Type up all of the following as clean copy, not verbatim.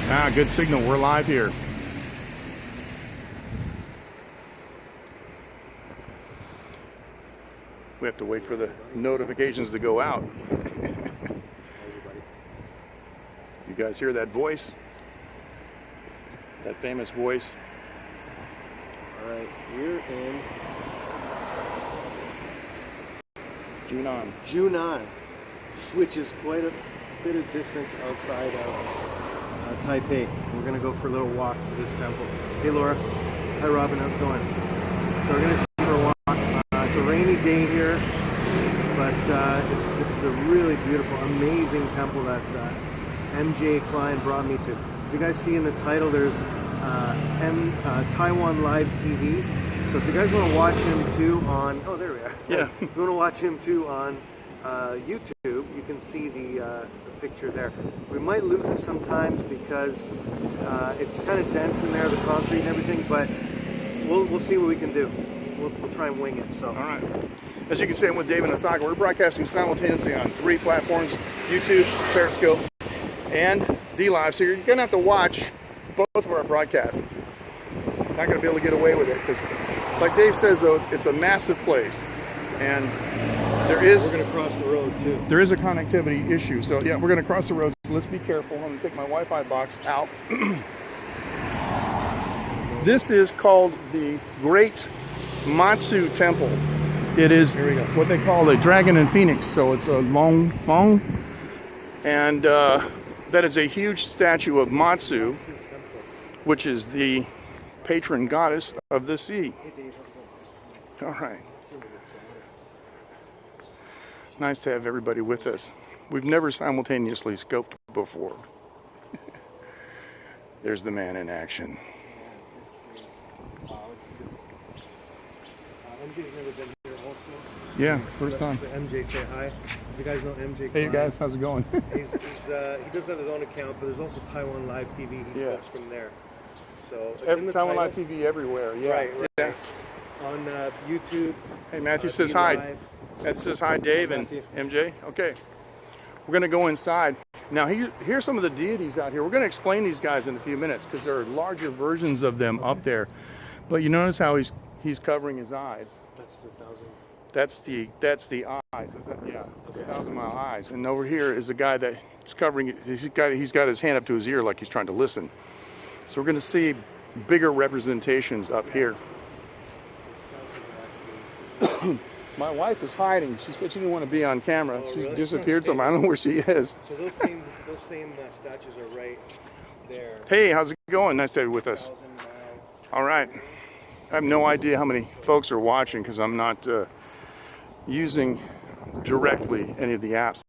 Ah, good signal. We're live here. We have to wait for the notifications to go out. You guys hear that voice? That famous voice? All right, we're in Junan, which is quite a bit of distance outside of Taipei. We're going to go for a little walk to this temple. Hey Laura. Hi Robin, how's it going? So we're going to take for a walk. It's a rainy day here, but this is a really beautiful, amazing temple that MJ Klein brought me to. If you guys see in the title, there's Taiwan Live TV. So if you guys want to watch him too on, oh there we are. Yeah. If you want to watch him too on YouTube, you can see the picture there. We might lose it sometimes because it's kind of dense in there, the concrete and everything, but we'll see what we can do. We'll try and wing it. So. All right. As you can see, I'm with Dave and Osaka. We're broadcasting simultaneously on 3 platforms: YouTube, Periscope, and D-Live. So you're going to have to watch both of our broadcasts. Not going to be able to get away with it because, like Dave says, though, it's a massive place, and there is. We're going to cross the road too. There is a connectivity issue. So yeah, we're going to cross the road. So let's be careful. I'm going to take my Wi-Fi box out. This is called the Great Matsu Temple. It is what they call the Dragon and Phoenix. So it's a long fong, and that is a huge statue of Matsu, which is the patron goddess of the sea. All right. Nice to have everybody with us. We've never simultaneously scoped before. There's the man in action. MJ's never been here also. Yeah, first time. MJ, say hi. If you guys know MJ. Hey, you guys, how's it going? He does have his own account, but there's also Taiwan Live TV. He scopes from there. So it's Taiwan Live TV everywhere. Yeah. Right. Yeah. On YouTube. Hey, Matthew says hi. That says hi, Dave and MJ. Okay. We're going to go inside. Now, here's some of the deities out here. We're going to explain these guys in a few minutes because there are larger versions of them up there. But you notice how he's covering his eyes. That's the thousand. That's the eyes. Yeah, the 1,000-mile eyes. And over here is a guy that's covering it. He's got his hand up to his ear like he's trying to listen. So we're going to see bigger representations up here. My wife is hiding. She said she didn't want to be on camera. Oh, She really? disappeared somewhere. I don't know where she is. So those same statues are right there. Hey, how's it going? Nice to have you with us. 1,000 miles. All right. I have no idea how many folks are watching because I'm not using directly any of the apps.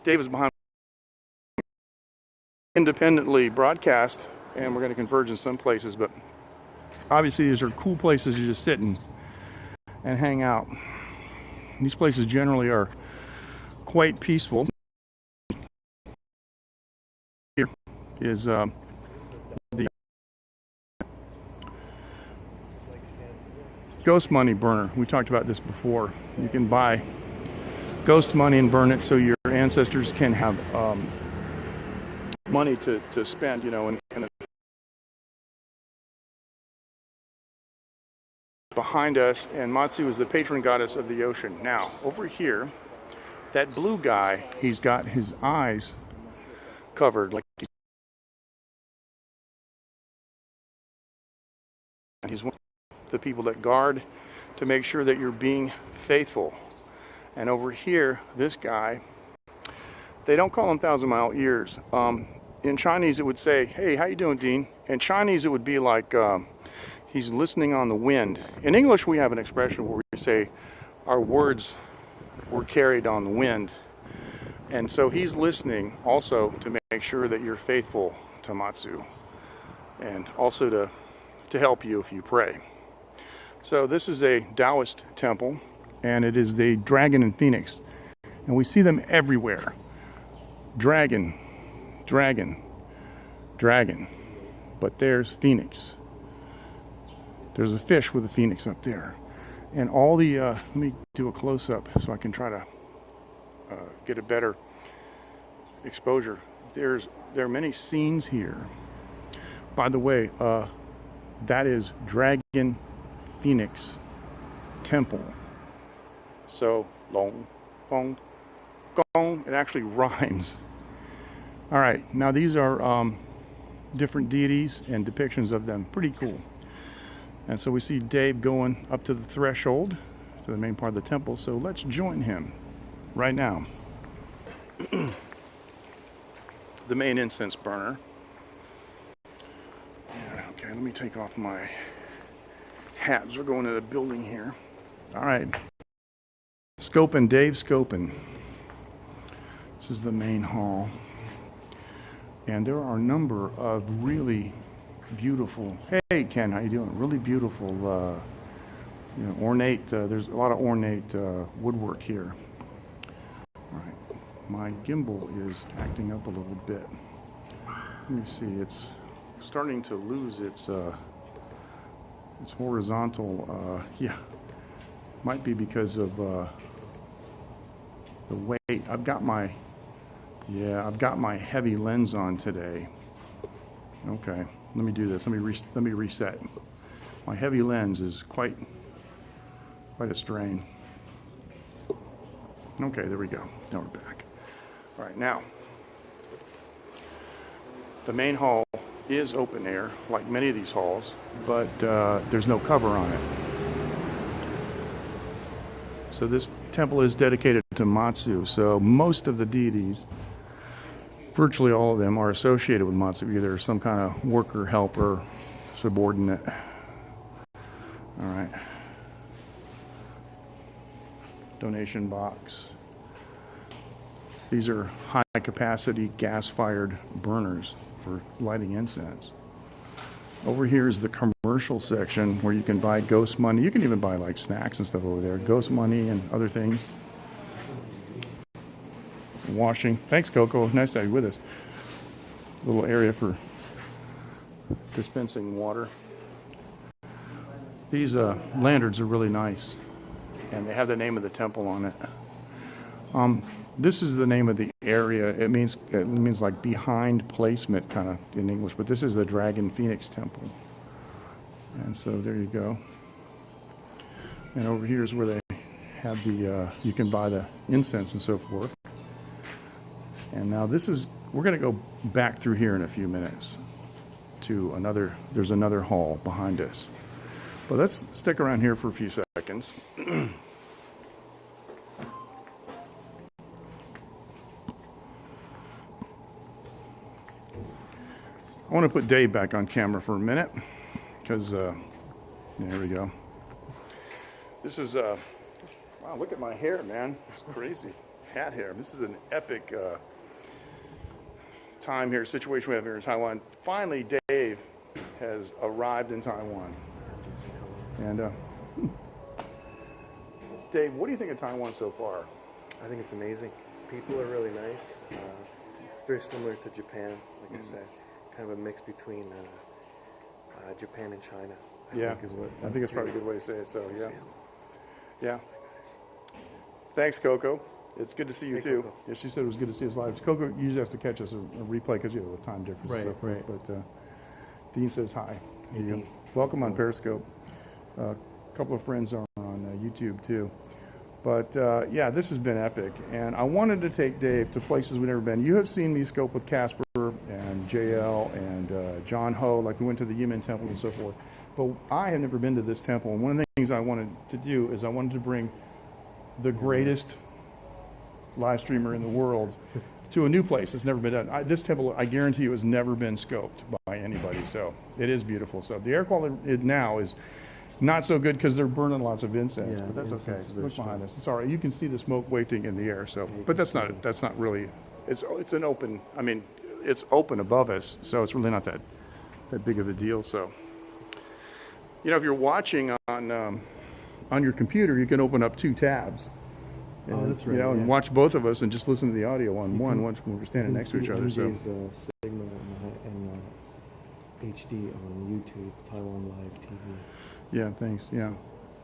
Dave is behind independently broadcast, and we're going to converge in some places, but obviously these are cool places to just sit and hang out. These places generally are quite peaceful. Here is the ghost money burner. We talked about this before. You can buy ghost money and burn it so your ancestors can have money to spend, and behind us, and Matsu is the patron goddess of the ocean. Now, over here, that blue guy, he's got his eyes covered like he's one of the people that guard to make sure that you're being faithful. And over here, this guy, they don't call him 1,000-mile ears. In Chinese, it would say, "Hey, how you doing, Dean?" In Chinese, it would be like he's listening on the wind. In English, we have an expression where we say our words were carried on the wind. And so he's listening also to make sure that you're faithful to Matsu, and also to help you if you pray. So this is a Taoist temple, and it is the Dragon and Phoenix. And we see them everywhere. Dragon, dragon, dragon. But there's Phoenix. There's a fish with a phoenix up there. And all the, let me do a close-up so I can try to get a better exposure. there are many scenes here. By the way, that is Dragon Phoenix Temple. So long, gong, gong. It actually rhymes. All right, now these are different deities and depictions of them. Pretty cool. And so we see Dave going up to the threshold, to the main part of the temple. So let's join him right now. The main incense burner. Okay, let me take off my hat as we're going to the building here. All right. Scopin', Dave Scopin'. This is the main hall. And there are a number of really beautiful, hey Ken, how you doing? Really beautiful, ornate, there's a lot of ornate woodwork here. All right, my gimbal is acting up a little bit. Let me see, it's starting to lose its horizontal, might be because of the weight. I've got my heavy lens on today. Okay, let me do this. Let me reset. My heavy lens is quite a strain. Okay, there we go. Now we're back. All right, now the main hall is open air, like many of these halls, but there's no cover on it. So this temple is dedicated to Matsu. So most of the deities, virtually all of them, are associated with Matsu, either some kind of worker, helper, subordinate. All right. Donation box. These are high-capacity gas-fired burners for lighting incense. Over here is the commercial section where you can buy ghost money. You can even buy like snacks and stuff over there. Ghost money and other things. Washing. Thanks, Coco. Nice to have you with us. Little area for dispensing water. These lanterns are really nice, and they have the name of the temple on it. This is the name of the area. It means like behind placement, kind of in English. But this is the Dragon Phoenix Temple, and so there you go. And over here is where they have the you can buy the incense and so forth. And now we're going to go back through here in a few minutes to there's another hall behind us. But let's stick around here for a few seconds. I want to put Dave back on camera for a minute because, there we go. This is, wow, look at my hair, man. It's crazy hat hair. This is an epic time here, situation we have here in Taiwan. Finally, Dave has arrived in Taiwan. And Dave, what do you think of Taiwan so far? I think it's amazing. People are really nice. It's very similar to Japan, like I said. Kind of a mix between Japan and China. I think it's probably a good way to say it. So yeah. Thanks, Coco. It's good to see you too. Coco. Yeah, she said it was good to see us live. Coco usually has to catch us a replay because you have a time difference. Right, and so right. But Dean says hi. Hey, Dean. Welcome on Periscope. A couple of friends are on YouTube too. But this has been epic, and I wanted to take Dave to places we've never been. You have seen me scope with Casper and JL and John Ho, like we went to the Yimin Temple and so forth. But I have never been to this temple, and one of the things I wanted to do is I wanted to bring the greatest live streamer in the world to a new place that's never been done. This temple, I guarantee you, has never been scoped by anybody, so it is beautiful. So the air quality now is not so good because they're burning lots of incense, but that's okay. Look behind us. It's all right. You can see the smoke wafting in the air. So, but that's not really. It's an open. I mean, it's open above us, so it's really not that big of a deal. So, if you're watching on your computer, you can open up 2 tabs. And, that's right. And watch both of us and just listen to the audio on one when we're standing next to each other. So. Signal and HD on YouTube, Taiwan Live TV. Yeah, thanks. Yeah,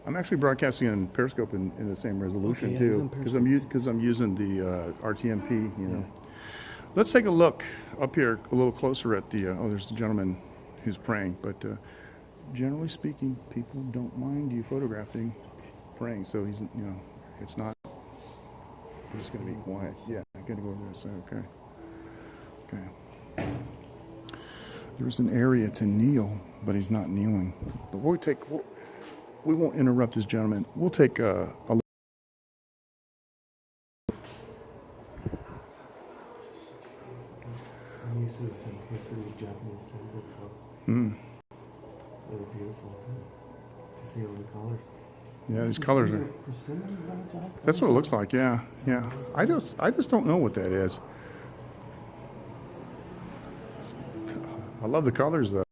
I'm actually broadcasting on Periscope in the same resolution too, because I'm using the RTMP. Let's take a look up here a little closer at the, oh, there's the gentleman who's praying. But generally speaking, people don't mind you photographing praying. So he's, you know, it's not, he's just going to be quiet. Yeah, I got to go over there and say, okay. Okay. There's an area to kneel, but he's not kneeling. But we won't interrupt this gentleman. We'll take a I'm used to the simplicity of Japanese temples, so really beautiful to see all the colors. Yeah, these colors are. That's what it looks like. Yeah, yeah. I just don't know what that is. I love the colors though.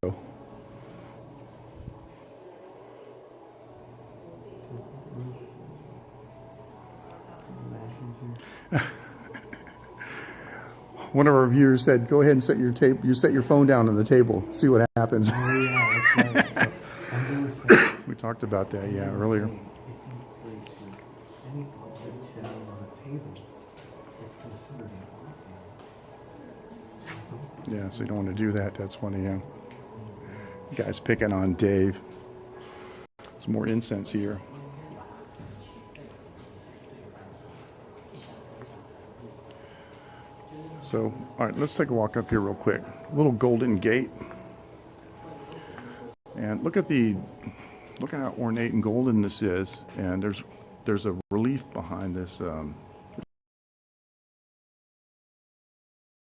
One of our viewers said, "Go ahead and set your tape. You set your phone down on the table. See what happens." Oh yeah, that's right. We talked about that, yeah, earlier. Yeah, so you don't want to do that. That's funny, yeah. You guys picking on Dave. There's more incense here. So, all right, let's take a walk up here real quick. Little golden gate. And look at how ornate and golden this is. And there's a relief behind this.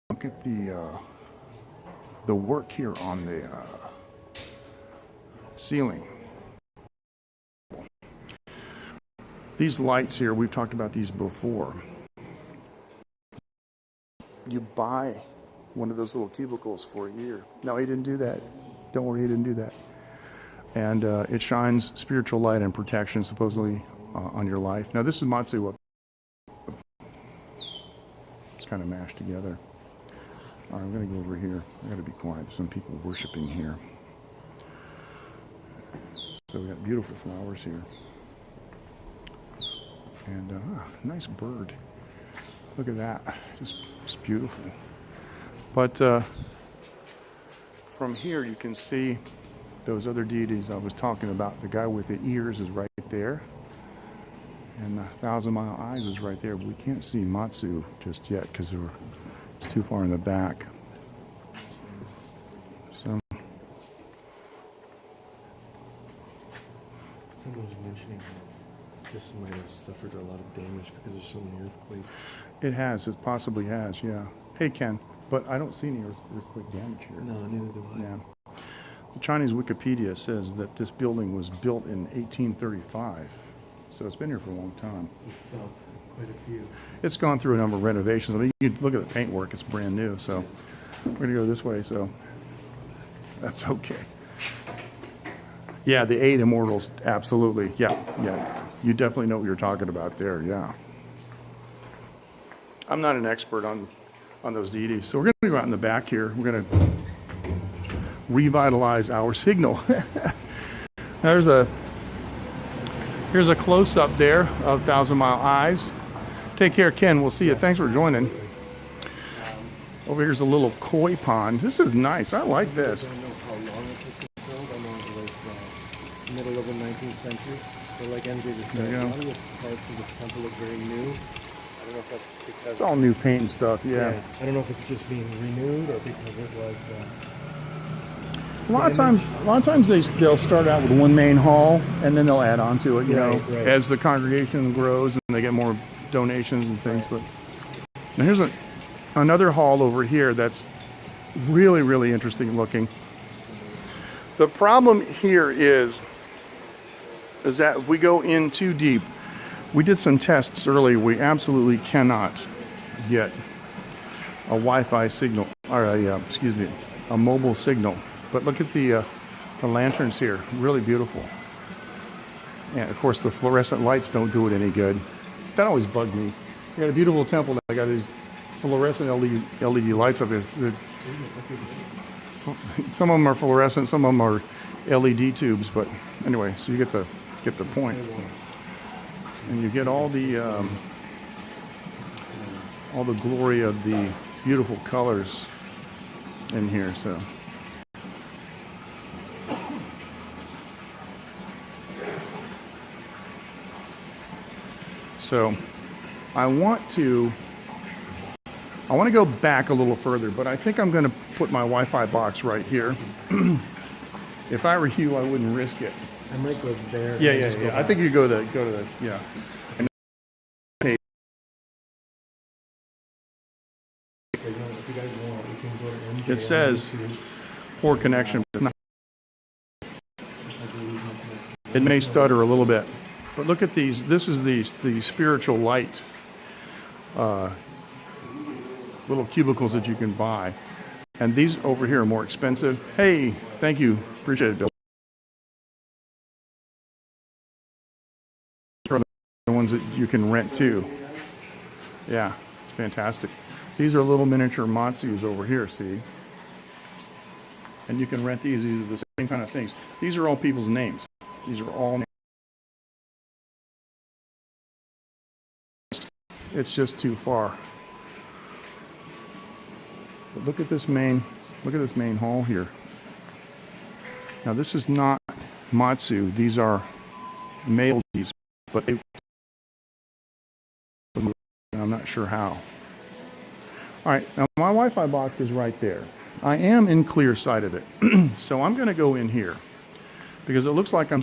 Look at the work here on the ceiling. These lights here, we've talked about these before. You buy one of those little cubicles for a year. No, he didn't do that. Don't worry, he didn't do that. And it shines spiritual light and protection, supposedly, on your life. Now, this is Matsu. It's kind of mashed together. All right, I'm going to go over here. I got to be quiet. There's some people worshiping here. So we got beautiful flowers here. And nice bird. Look at that. Just beautiful. But from here you can see those other deities I was talking about. The guy with the ears is right there. And the 1,000-mile eyes is right there. But we can't see Matsu just yet because it's too far in the back. So someone was mentioning that this might have suffered a lot of damage because there's so many earthquakes. It has. It possibly has, yeah. Hey, Ken, but I don't see any earthquake damage here. No, neither do I. Yeah. The Chinese Wikipedia says that this building was built in 1835. So it's been here for a long time. It's felt quite a few. It's gone through a number of renovations. I mean, you look at the paintwork, it's brand new. So we're going to go this way, so that's okay. Yeah, the 8 Immortals, absolutely. Yeah. You definitely know what you're talking about there, yeah. I'm not an expert on those deities. So we're going to go out in the back here. We're going to revitalize our signal. Here's a close-up there of 1,000-mile eyes. Take care, Ken. We'll see you. Thanks for joining. Over here's a little koi pond. This is nice. I like this. I don't know how long it took to build. I know it was middle of the 19th century. But like MJ just said, a lot of the parts of this temple look very new. I don't know if that's because it's all new paint and stuff, yeah. I don't know if it's just being renewed or because it was a lot of times they'll start out with one main hall and then they'll add on to it, you know, as the congregation grows and they get more donations and things. But now here's another hall over here that's really, really interesting looking. The problem here is that if we go in too deep, we did some tests earlier. We absolutely cannot get a Wi-Fi signal, or a mobile signal. But look at the lanterns here, really beautiful. And of course the fluorescent lights don't do it any good. That always bugged me. You got a beautiful temple now, I got these fluorescent LED lights up here. Some of them are fluorescent, some of them are LED tubes, but anyway, so you get the point. And you get all the glory of the beautiful colors in here. So I want to go back a little further, but I think I'm going to put my Wi-Fi box right here. If I were you, I wouldn't risk it. I might go there. Yeah. I think you go to the yeah. If you guys want, we can go to MJ. It says poor connection. It may stutter a little bit, but look at these. This is the spiritual light little cubicles that you can buy, and these over here are more expensive. Hey, thank you, appreciate it, Bill. The ones that you can rent too. Yeah, it's fantastic. These are little miniature Matsus over here, see? And you can rent these. These are the same kind of things. These are all people's names. These are all names. It's just too far. But look at this main hall here. Now this is not Matsu. These are male, but they, I'm not sure how. All right, now my Wi-Fi box is right there. I am in clear sight of it. So I'm going to go in here because it looks like I'm.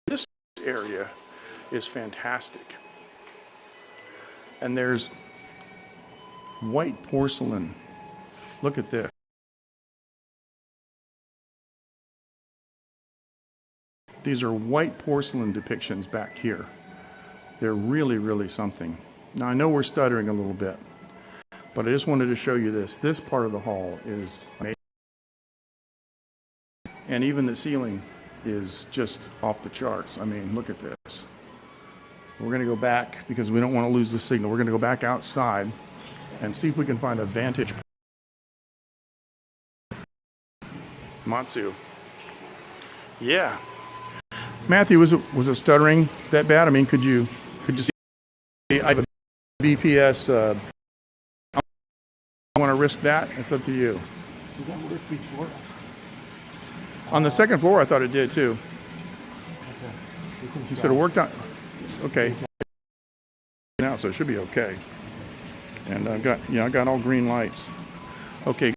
This area is fantastic. And there's white porcelain. Look at this. These are white porcelain depictions back here. They're really, really something. Now I know we're stuttering a little bit, but I just wanted to show you this. This part of the hall is amazing. And even the ceiling is just off the charts. I mean, look at this. We're going to go back because we don't want to lose the signal. We're going to go back outside and see if we can find a vantage. Matsu. Yeah. Matthew, was it stuttering that bad? I mean, could you see? I have a BPS. I want to risk that. It's up to you. Did that work before? On the second floor, I thought it did too. Okay. You said it worked on. Okay. Now, so it should be okay. And I got all green lights. Okay.